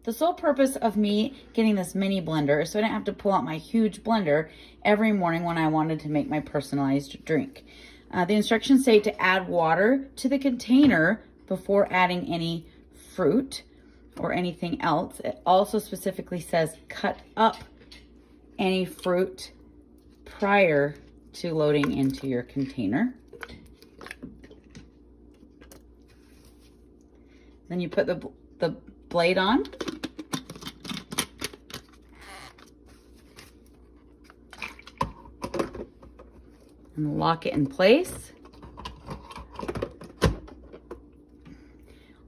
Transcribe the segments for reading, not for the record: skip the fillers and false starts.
The sole purpose of me getting this mini blender is so I didn't have to pull out my huge blender every morning when I wanted to make my personalized drink. The instructions say to add water to the container before adding any fruit or anything else. It also specifically says cut up any fruit prior to loading into your container. Then you put the blade on. And lock it in place.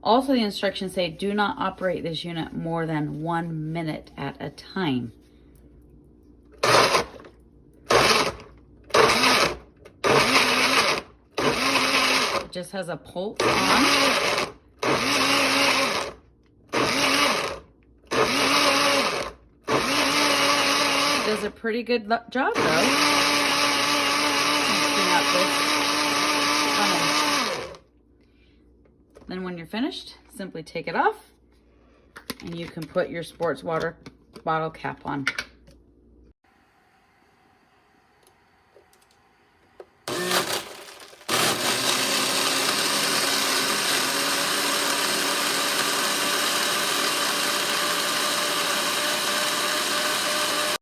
Also, the instructions say do not operate this unit more than 1 minute at a time. It just has a pulse on. It does a pretty good job though. Then when you're finished, simply take it off and you can put your sports water bottle cap on.